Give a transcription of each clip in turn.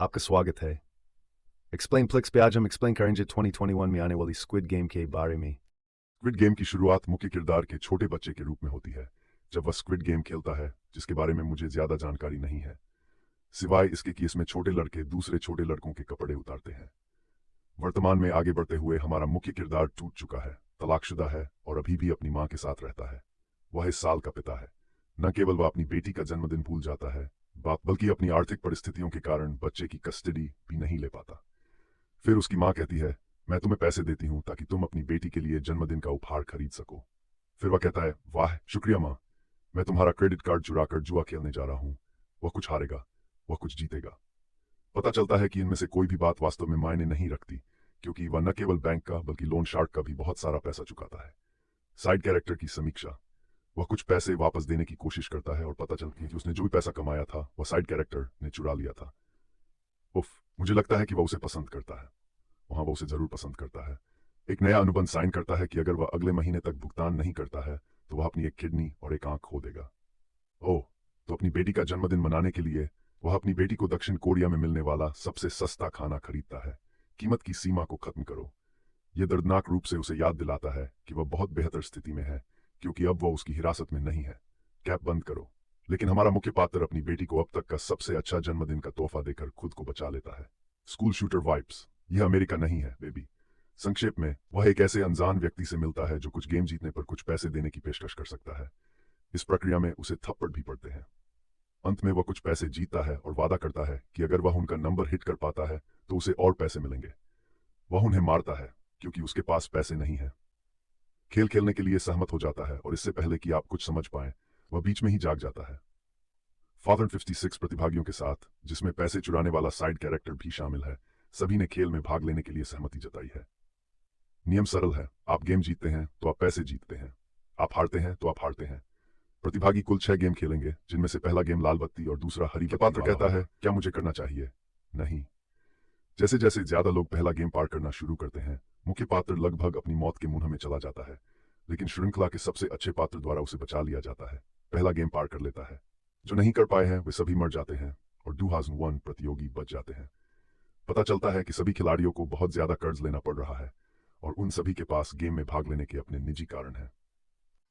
आपका स्वागत है। एक्सप्लेन फ्लिक्स पे आज हम एक्सप्लेन करेंगे 2021 में आने वाली स्क्विड गेम के बारे में। स्क्विड गेम की शुरुआत मुख्य किरदार के छोटे बच्चे के रूप में होती है जब वह स्क्विड गेम खेलता है, जिसके बारे में मुझे ज्यादा जानकारी नहीं है, सिवाय इसके कि इसमें छोटे लड़के दूसरे छोटे लड़कों के कपड़े उतारते हैं। वर्तमान में आगे बढ़ते हुए हमारा मुख्य किरदार टूट चुका है, तलाकशुदा है और अभी भी अपनी मां के साथ रहता है। वह इस साल का पिता है। न केवल वह अपनी बेटी का जन्मदिन भूल जाता है, बल्कि अपनी आर्थिक परिस्थितियों के कारण बच्चे की कस्टडी भी नहीं ले पाता। फिर उसकी मां कहती है, मैं तुम्हें पैसे देती हूं ताकि तुम अपनी बेटी के लिए जन्मदिन का उपहार खरीद सको। फिर वह कहता है, वाह शुक्रिया मां, मैं तुम्हारा क्रेडिट कार्ड चुराकर जुआ खेलने जा रहा हूं। वह कुछ हारेगा, वह कुछ जीतेगा। पता चलता है कि इनमें से कोई भी बात वास्तव में मायने नहीं रखती, क्योंकि वह न केवल बैंक का बल्कि लोन शार्क का भी बहुत सारा पैसा चुकाता है। साइड कैरेक्टर की समीक्षा। वह कुछ पैसे वापस देने की कोशिश करता है और पता चलती है कि उसने जो भी पैसा कमाया था वह साइड कैरेक्टर ने चुरा लिया था। उफ, मुझे लगता है कि वह उसे पसंद करता है। वहां वो उसे जरूर पसंद करता है। एक नया अनुबंध साइन करता है कि अगर वह अगले महीने तक भुगतान नहीं करता है तो वह अपनी एक किडनी और एक आंख खो देगा। ओह, तो अपनी बेटी का जन्मदिन मनाने के लिए वह अपनी बेटी को दक्षिण कोरिया में मिलने वाला सबसे सस्ता खाना खरीदता है। कीमत की सीमा को खत्म करो। यह दर्दनाक रूप से उसे याद दिलाता है कि वह बहुत बेहतर स्थिति में है, क्योंकि अब वह उसकी हिरासत में नहीं है। कैप बंद करो। लेकिन हमारा मुख्य पात्र अपनी बेटी को अब तक का सबसे अच्छा जन्मदिन का तोहफा देकर खुद को बचा लेता है। School shooter vibes. यह अमेरिका नहीं है बेबी। संक्षेप में, वह एक ऐसे अनजान व्यक्ति से मिलता है जो कुछ गेम जीतने पर कुछ पैसे देने की पेशकश कर सकता है। इस प्रक्रिया में उसे थप्पड़ भी पड़ते हैं। अंत में वह कुछ पैसे जीतता है और वादा करता है कि अगर वह उनका नंबर हिट कर पाता है तो उसे और पैसे मिलेंगे। वह उन्हें मारता है क्योंकि उसके पास पैसे नहीं है। खेल खेलने के लिए सहमत हो जाता है और इससे पहले कि आप कुछ समझ पाए, वह बीच में ही जाग जाता है। फादर 56 प्रतिभागियों के साथ, जिसमें पैसे चुराने वाला साइड कैरेक्टर भी शामिल है, सभी ने खेल में भाग लेने के लिए सहमति जताई है। नियम सरल है, आप गेम जीतते हैं तो आप पैसे जीतते हैं, आप हारते हैं तो आप हारते हैं। प्रतिभागी कुल 6 गेम खेलेंगे, जिनमें से पहला गेम लाल बत्ती और दूसरा हरी बत्ती। पात्र कहता है, क्या मुझे करना चाहिए? नहीं। जैसे जैसे ज्यादा लोग पहला गेम पार करना शुरू करते हैं, मुख्य पात्र लगभग अपनी मौत के मुंह में चला जाता है, लेकिन श्रृंखला के सबसे अच्छे पात्र द्वारा उसे बचा लिया जाता है। पहला गेम पार कर लेता है। जो नहीं कर पाए हैं वे सभी मर जाते हैं और 2001 प्रतियोगी बच जाते हैं। पता चलता है कि सभी खिलाड़ियों को बहुत ज्यादा कर्ज लेना पड़ रहा है और उन सभी के पास गेम में भाग लेने के अपने निजी कारण हैं।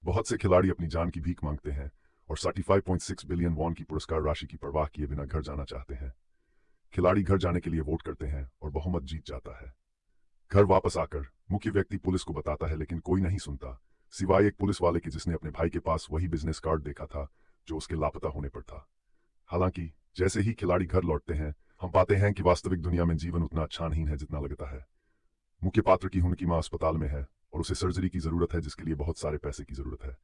बहुत से खिलाड़ी अपनी जान की भीख मांगते हैं और 35.6 बिलियन वॉन की पुरस्कार राशि की परवाह किए बिना घर जाना चाहते हैं। खिलाड़ी घर जाने के लिए वोट करते हैं और बहुमत जीत जाता है। घर वापस आकर मुख्य व्यक्ति पुलिस को बताता है, लेकिन कोई नहीं सुनता, सिवाय एक पुलिस वाले के जिसने अपने भाई के पास वही बिजनेस कार्ड देखा था जो उसके लापता होने पर था। हालांकि जैसे ही खिलाड़ी घर लौटते हैं, हम पाते हैं कि वास्तविक दुनिया में जीवन उतना अच्छा नहीं है जितना लगता है। मुख्य पात्र की हुन की मां अस्पताल में है और उसे सर्जरी की जरूरत है, जिसके लिए बहुत सारे पैसे की जरूरत है।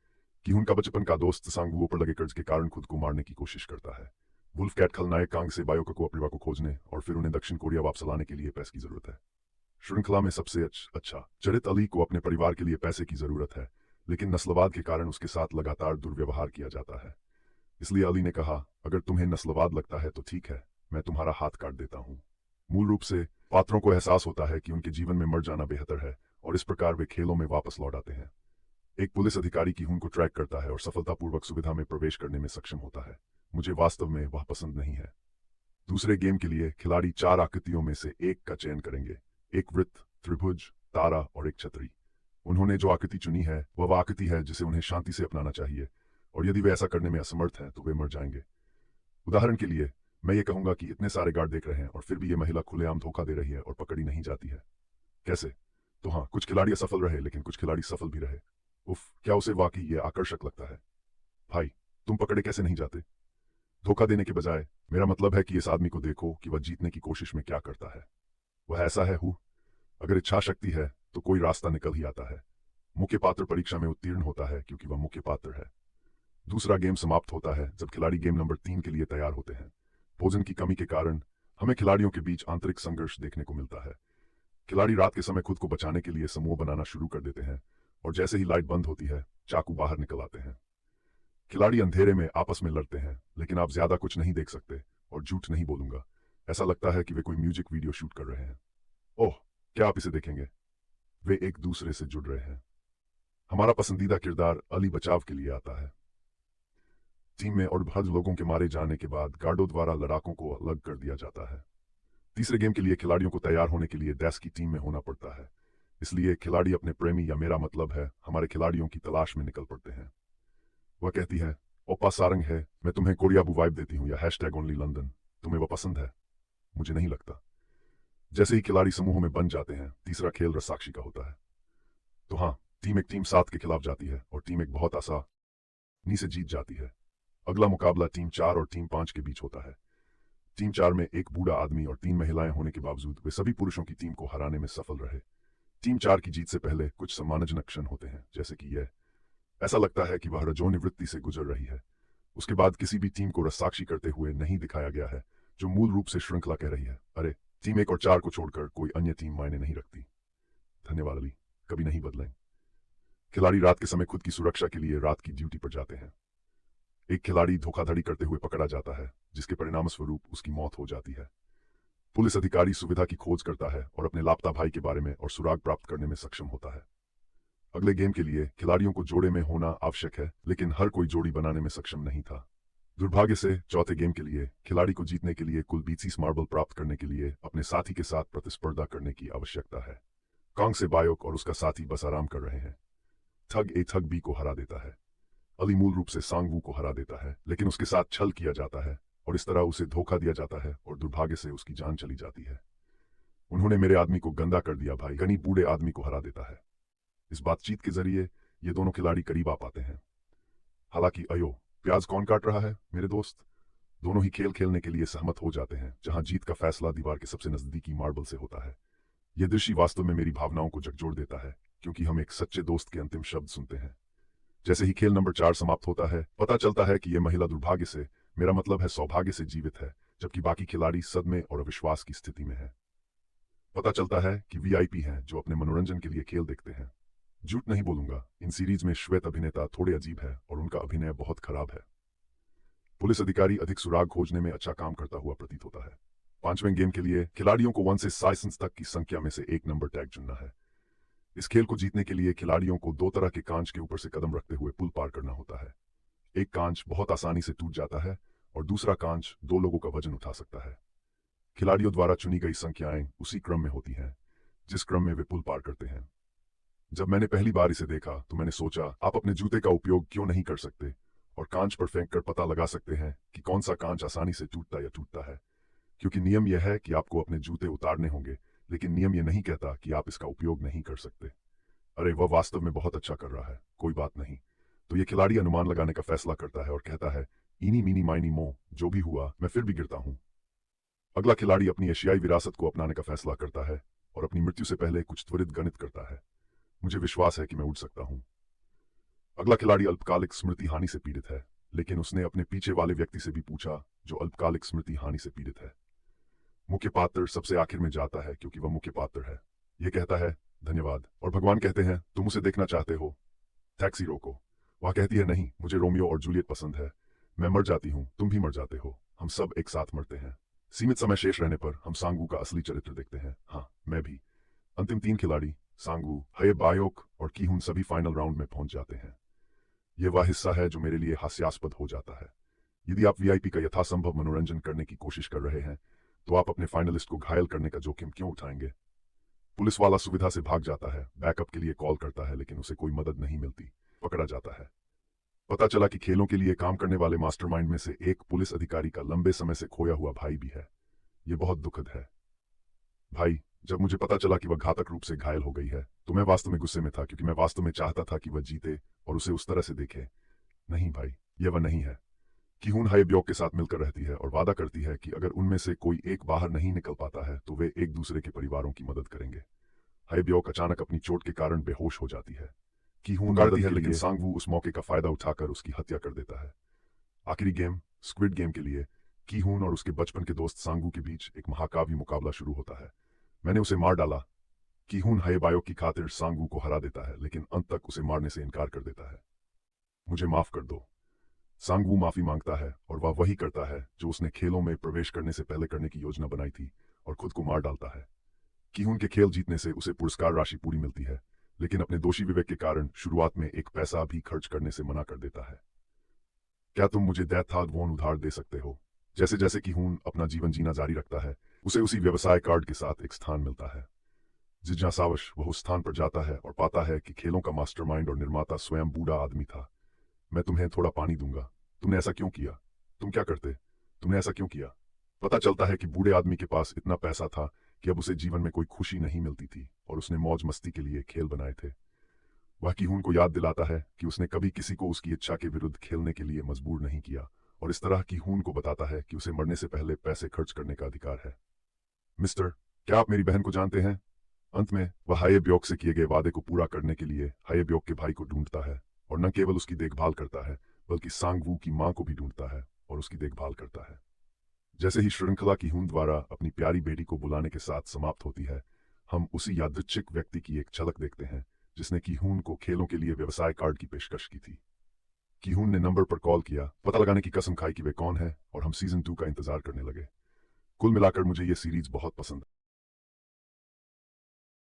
कि उनका बचपन का दोस्त सांगुओं पर लगे कर्ज के कारण खुद को मारने की कोशिश करता है। वुल्फ कैट खलनायक कांग से बायोका को अपने को खोजने और फिर उन्हें दक्षिण कोरिया वापस लाने के लिए पैसे की जरूरत है। श्रृंखला में सबसे अच्छा चरित अली को अपने परिवार के लिए पैसे की जरूरत है, लेकिन नस्लवाद के कारण उसके साथ लगातार दुर्व्यवहार किया जाता है। इसलिए अली ने कहा, अगर तुम्हें नस्लवाद लगता है तो ठीक है, मैं तुम्हारा हाथ काट देता हूं। मूल रूप से पात्रों को एहसास होता है कि उनके जीवन में मर जाना बेहतर है और इस प्रकार वे खेलों में वापस लौट आते हैं। एक पुलिस अधिकारी की हुन को ट्रैक करता है और सफलतापूर्वक सुविधा में प्रवेश करने में सक्षम होता है। मुझे वास्तव में वह पसंद नहीं है। दूसरे गेम के लिए खिलाड़ी 4 आकृतियों में से एक का चयन करेंगे, एक वृत्त, त्रिभुज, तारा और एक छतरी। उन्होंने जो आकृति चुनी है वह आकृति है जिसे उन्हें शांति से अपनाना चाहिए, और यदि वे ऐसा करने में असमर्थ हैं तो वे मर जाएंगे। उदाहरण के लिए, मैं ये कहूंगा कि इतने सारे गार्ड देख रहे हैं और फिर भी ये महिला खुलेआम धोखा दे रही है और पकड़ी नहीं जाती है। कैसे? तो हाँ, कुछ खिलाड़ी असफल रहे लेकिन कुछ खिलाड़ी सफल भी रहे। उफ, क्या उसे वाकई ये आकर्षक लगता है। भाई, तुम पकड़े कैसे नहीं जाते? धोखा देने के बजाय, मेरा मतलब है कि इस आदमी को देखो कि वह जीतने की कोशिश में क्या करता है। वह ऐसा है हूँ। अगर इच्छा शक्ति है तो कोई रास्ता निकल ही आता है। मुख्य पात्र परीक्षा में उत्तीर्ण होता है क्योंकि वह मुख्य पात्र है। दूसरा गेम समाप्त होता है जब खिलाड़ी गेम नंबर 3 के लिए तैयार होते हैं। भोजन की कमी के कारण हमें खिलाड़ियों के बीच आंतरिक संघर्ष देखने को मिलता है। खिलाड़ी रात के समय खुद को बचाने के लिए समूह बनाना शुरू कर देते हैं और जैसे ही लाइट बंद होती है, चाकू बाहर निकल आते हैं। खिलाड़ी अंधेरे में आपस में लड़ते हैं, लेकिन आप ज्यादा कुछ नहीं देख सकते, और झूठ नहीं बोलूंगा, ऐसा लगता है कि वे कोई म्यूजिक वीडियो शूट कर रहे हैं। ओह, क्या आप इसे देखेंगे? वे एक दूसरे से जुड़ रहे हैं। हमारा पसंदीदा किरदार अली बचाव के लिए आता है। टीम में और हज लोगों के मारे जाने के बाद गार्डों द्वारा लड़ाकों को अलग कर दिया जाता है। तीसरे गेम के लिए खिलाड़ियों को तैयार होने के लिए डैश की टीम में होना पड़ता है, इसलिए खिलाड़ी अपने प्रेमी या मेरा मतलब है हमारे खिलाड़ियों की तलाश में निकल पड़ते हैं। वह कहती है, ओप्पा सारंग है, मैं तुम्हें कोरियाबू वाइब देती हूँ, या #OnlyLondon, तुम्हें वह पसंद है? मुझे नहीं लगता। जैसे ही खिलाड़ी समूहों में बन जाते हैं, तीसरा खेल रस्साकशी का होता है। तो हाँ, टीम 1 टीम 7 के खिलाफ जाती है और टीम 1 बहुत आसानी से जीत जाती है। अगला मुकाबला टीम 4 और टीम 5 के बीच होता है। टीम 4 में एक बूढ़ा आदमी और 3 महिलाएं होने के बावजूद वे सभी पुरुषों की टीम को हराने में सफल रहे। टीम 4 की जीत से पहले कुछ सम्मानजनक क्षण होते हैं, जैसे कि यह, ऐसा लगता है कि वह रजोनिवृत्ति से गुजर रही है। उसके बाद किसी भी टीम को रस्साकशी करते हुए नहीं दिखाया गया है, जो मूल रूप से श्रृंखला कह रही है, अरे टीम 1 और 4 को छोड़कर कोई अन्य टीम मायने नहीं रखती। धन्यवाद अली, कभी नहीं बदलें। खिलाड़ी रात के समय खुद की सुरक्षा के लिए रात की ड्यूटी पर जाते हैं। एक खिलाड़ी धोखाधड़ी करते हुए पकड़ा जाता है, जिसके परिणामस्वरूप उसकी मौत हो जाती है। पुलिस अधिकारी सुविधा की खोज करता है और अपने लापता भाई के बारे में और सुराग प्राप्त करने में सक्षम होता है। अगले गेम के लिए खिलाड़ियों को जोड़े में होना आवश्यक है, लेकिन हर कोई जोड़ी बनाने में सक्षम नहीं था। दुर्भाग्य से चौथे गेम के लिए खिलाड़ी को जीतने के लिए कुल 20 मार्बल प्राप्त करने के लिए अपने साथी के साथ प्रतिस्पर्धा करने की आवश्यकता है। कांग से बायोक और उसका साथी बस आराम कर रहे हैं। ठग ए ठग बी को हरा देता है। अली मूल रूप से सांगवू को हरा देता है, लेकिन उसके साथ छल किया जाता है और इस तरह उसे धोखा दिया जाता है और दुर्भाग्य से उसकी जान चली जाती है। उन्होंने मेरे आदमी को गंदा कर दिया भाई, गनी बूढ़े आदमी को हरा देता है। इस बातचीत के जरिए ये दोनों खिलाड़ी करीब आ पाते हैं। हालांकि अयो, प्याज कौन काट रहा है मेरे दोस्त? दोनों ही खेल खेलने के लिए सहमत हो जाते हैं, जहां जीत का फैसला दीवार के सबसे नजदीकी मार्बल से होता है। यह दृश्य वास्तव में मेरी भावनाओं को झकझोर देता है, क्योंकि हम एक सच्चे दोस्त के अंतिम शब्द सुनते हैं। जैसे ही खेल नंबर 4 समाप्त होता है, पता चलता है कि यह महिला दुर्भाग्य से, मेरा मतलब है सौभाग्य से जीवित है, जबकि बाकी खिलाड़ी सदमे और अविश्वास की स्थिति में है। पता चलता है कि वीआईपी हैं जो अपने मनोरंजन के लिए खेल देखते हैं। झूठ नहीं बोलूंगा, इन सीरीज में श्वेत अभिनेता थोड़े अजीब है और उनका अभिनय बहुत खराब है। पुलिस अधिकारी अधिक सुराग खोजने में अच्छा काम करता हुआ प्रतीत होता है। 5वें गेम के लिए खिलाड़ियों को 1 से 7 तक की संख्या में से एक नंबर टैग चुनना है। इस खेल को जीतने के लिए खिलाड़ियों को 2 तरह के कांच के ऊपर से कदम रखते हुए पुल पार करना होता है। एक कांच बहुत आसानी से टूट जाता है और दूसरा कांच 2 लोगों का वजन उठा सकता है। खिलाड़ियों द्वारा चुनी गई संख्याएं उसी क्रम में होती हैं जिस क्रम में वे पुल पार करते हैं। जब मैंने पहली बार इसे देखा तो मैंने सोचा, आप अपने जूते का उपयोग क्यों नहीं कर सकते और कांच पर फेंक कर पता लगा सकते हैं कि कौन सा कांच आसानी से टूटता या टूटता है। क्योंकि नियम यह है कि आपको अपने जूते उतारने होंगे, लेकिन नियम यह नहीं कहता कि आप इसका उपयोग नहीं कर सकते। अरे वह वास्तव में बहुत अच्छा कर रहा है, कोई बात नहीं। तो ये खिलाड़ी अनुमान लगाने का फैसला करता है और कहता है, इनी मीनी माइनी मो, जो भी हुआ मैं फिर भी गिरता हूं। अगला खिलाड़ी अपनी एशियाई विरासत को अपनाने का फैसला करता है और अपनी मृत्यु से पहले कुछ त्वरित गणित करता है। मुझे विश्वास है कि मैं उड़ सकता हूं। अगला खिलाड़ी अल्पकालिक स्मृति हानि से पीड़ित है, लेकिन उसने अपने पीछे वाले व्यक्ति से भी पूछा जो अल्पकालिक स्मृति हानि से पीड़ित है। मुख्य पात्र सबसे आखिर में जाता है क्योंकि वह मुख्य पात्र है। यह कहता है, धन्यवाद, और भगवान कहते हैं, तुम उसे देखना चाहते हो? टैक्सी रोको। वह कहती है, नहीं, मुझे रोमियो और जूलियट पसंद है। मैं मर जाती हूं, तुम भी मर जाते हो, हम सब एक साथ मरते हैं। सीमित समय शेष रहने पर हम सांगू का असली चरित्र देखते हैं। हाँ, मैं भी। अंतिम 3 खिलाड़ी सांगू, हये बायोक और कीहुन सभी फाइनल राउंड में पहुंच जाते हैं। यह वह हिस्सा है जो मेरे लिए हास्यास्पद हो जाता है। यदि आप वीआईपी का यथासंभव मनोरंजन करने की कोशिश कर रहे हैं, तो आप अपने फाइनलिस्ट को घायल करने का जोखिम क्यों उठाएंगे? पुलिस वाला सुविधा से भाग जाता है, बैकअप के लिए कॉल करता है, लेकिन उसे कोई मदद नहीं मिलती, पकड़ा जाता है। पता चला कि खेलों के लिए काम करने वाले मास्टरमाइंड में से एक पुलिस अधिकारी का लंबे समय से खोया हुआ भाई भी है। यह बहुत दुखद है। भाई, जब मुझे पता चला कि वह घातक रूप से घायल हो गई है, तो मैं वास्तव में गुस्से में था, क्योंकि मैं वास्तव में चाहता था कि वह जीते और उसे उस तरह से देखे। नहीं भाई, यह वह नहीं है। कीहुन हायब्योक के साथ मिलकर रहती है और वादा करती है कि अगर उनमें से कोई एक बाहर नहीं निकल पाता है तो वे एक दूसरे के परिवारों की मदद करेंगे। हायब्योक अचानक अपनी चोट के कारण बेहोश हो जाती है। कीहुन करती है, लेकिन सांगवू उस मौके का फायदा उठाकर उसकी हत्या कर देता है। आखिरी गेम, स्क्विड गेम के लिए कीहुन और उसके बचपन के दोस्त सांगू के बीच एक महाकाव्य मुकाबला शुरू होता है। मैंने उसे मार डाला। कीहुन हायबायोक की खातिर सांगू को हरा देता है, लेकिन अंत तक उसे मारने से इनकार कर देता है। मुझे माफ कर दो। सांगवू माफी मांगता है और वह वही करता है जो उसने खेलों में प्रवेश करने से पहले करने की योजना बनाई थी और खुद को मार डालता है। कीहुन के खेल जीतने से उसे पुरस्कार राशि पूरी मिलती है, लेकिन अपने दोषी विवेक के कारण शुरुआत में एक पैसा भी खर्च करने से मना कर देता है। क्या तुम मुझे दैथाद वोन उधार दे सकते हो? जैसे जैसे कीहुन अपना जीवन जीना जारी रखता है, उसे उसी व्यवसाय कार्ड के साथ एक स्थान मिलता है। जिज्ञासावश वह उस स्थान पर जाता है और पाता है कि खेलों का मास्टरमाइंड और निर्माता स्वयं बूढ़ा आदमी था। मैं तुम्हें थोड़ा पानी दूंगा। तुमने ऐसा क्यों किया? तुम क्या करते? तुमने ऐसा क्यों किया? पता चलता है कि बूढ़े आदमी के पास इतना पैसा था कि अब उसे जीवन में कोई खुशी नहीं मिलती थी और उसने मौज मस्ती के लिए खेल बनाए थे। वह की-हून को याद दिलाता है कि उसने कभी किसी को उसकी इच्छा के विरुद्ध खेलने के लिए मजबूर नहीं किया और इस तरह की-हून को बताता है कि उसे मरने से पहले पैसे खर्च करने का अधिकार है। मिस्टर, क्या आप मेरी बहन को जानते हैं? अंत में वह हाये ब्योक से किए गए वादे को पूरा करने के लिए हाये ब्योक के भाई को ढूंढता है और न केवल उसकी देखभाल करता है बल्कि सांग वू की मां को भी ढूंढता है और उसकी देखभाल करता है। जैसे ही श्रृंखला की-हून द्वारा अपनी प्यारी बेटी को बुलाने के साथ समाप्त होती है, हम उसी यादृच्छिक व्यक्ति की एक झलक देखते हैं जिसने की-हून को खेलों के लिए व्यवसाय कार्ड की पेशकश की थी। की-हून ने नंबर पर कॉल किया, पता लगाने की कसम खाई कि वे कौन है और हम सीजन 2 का इंतजार करने लगे। कुल मिलाकर मुझे ये सीरीज बहुत पसंद है।